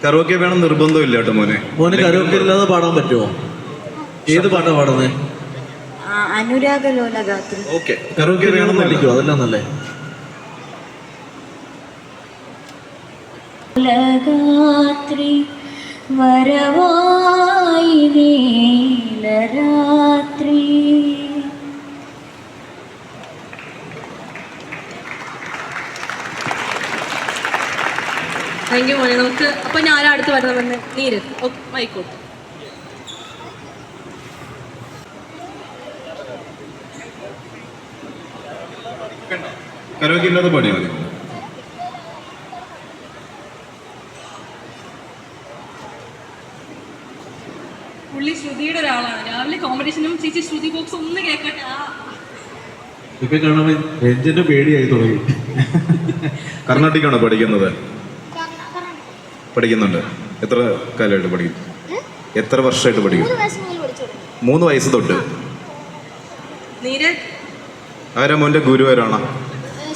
Karaoke വേണം നിർബന്ധമില്ല കേട്ടോ മോനെ. മോന് കരോക്കെ ഇല്ലാതെ പാടാൻ പറ്റുമോ? ഏത് പാട്ടാ പാടുന്നേ? അനുരാഗലോലഗാത്രി. ഓക്കെ, കരോക്കെ വേണം പറ്റിക്കോ? അതെല്ലാം നല്ലേ. ലഗാത്രി വരവായി നീലരാത്രി. താങ്ക് യു മോനെ. നമുക്ക് അപ്പൊ ഞാൻ അടുത്ത് വരണമെന്ന് നീര് ആയിക്കോട്ടെ. കരോക്കെ ഇല്ലാതെ പാടിയാൽ മതി. പുള്ളി ശ്രുതിയുടെ ഒരാളാണ്. രാവിലെ കോമ്പറ്റീഷനും ചേച്ചി ശ്രുതി ബോക്സ് ഒന്ന് കേൾക്കട്ടെ. ഇപ്പൊ കാണാൻ രഞ്ജന് പേടിയായി തുടങ്ങി. കർണാട്ടിക്കാണോ പഠിക്കുന്നത്? പഠിക്കുന്നുണ്ട്. എത്ര കാലമായിട്ട് പഠിക്കും? എത്ര വർഷമായിട്ട് പഠിക്കും? 3 വയസ്സ് തൊട്ട്. ആരാ മോന്റെ ഗുരുവരാണോ?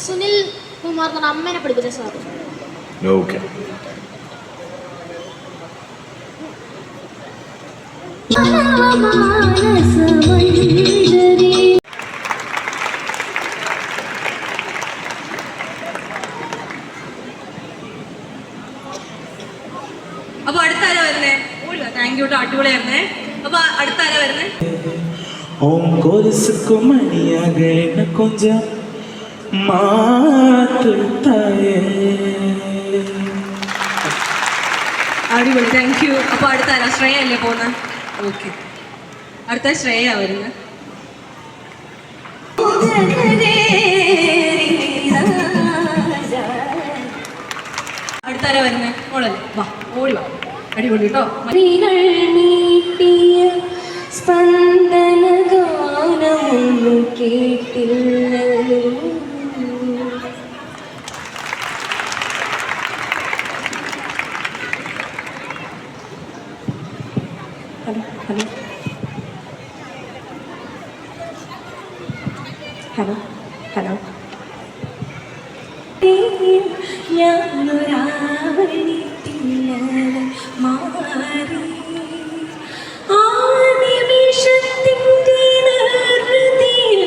സുനിൽ കുമാർ അമ്മേനെ പഠിപ്പിച്ച സാർ. ഓക്കെ. അപ്പൊ അടുത്താരാ വരുന്നേ? താങ്ക് യു, അടിപൊളിയായിരുന്നേ. അപ്പൊ അടുത്താരാ വരുന്നേ? ഓം കൊലുസുക്കു മണിയാകേന കൊഞ്ചം മാറ്റുത്തായേ. അടിപൊളി, താങ്ക് യു. അപ്പൊ അടുത്താരാ? ശ്രേയ അല്ലേ പോകുന്ന? ഓക്കെ, അടുത്ത ശ്രേയ വരുന്നത്. അടുത്താരാ വരുന്നേ? മോളല്ലേ? വാ, ഓടി വാ. അടിപൊളി കേട്ടോ. സ്പന്ദന ഗാനമൊന്നും കേട്ടില്ലല്ലോ. Hello hello hello hello. ഞാനൊരാവണിത്തില്ല മാറി ആ നിമിഷത്തിൻ്റെ നിർവൃതിയിൽ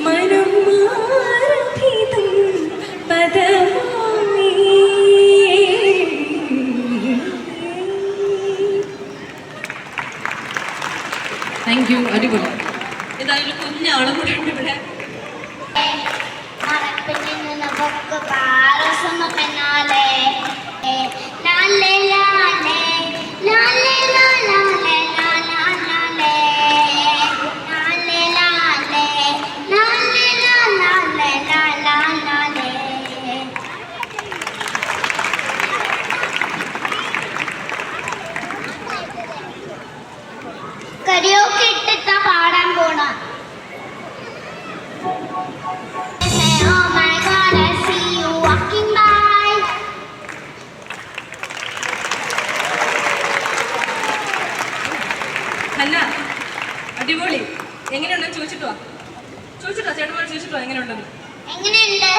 മനം മാറിയതും പദമായി. താങ്ക് യു, അടിപൊളി. ഏതായാലും കുഞ്ഞാളും കൂടെ ഉണ്ട് ഇവിടെ. കരോക്കെ ഇട്ടിട്ടാ പാടാൻ പോണ. അല്ല, അടിപൊളി. എങ്ങനെയുണ്ടെന്ന് ചോദിച്ചിട്ടോ ചേട്ടന്മാർ ചോദിച്ചിട്ടോ എങ്ങനെയുണ്ടെന്ന്? എങ്ങനെയുണ്ട്?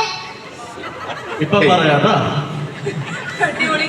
ഇപ്പൊ പറയാട്ടാ. അടിപൊളി.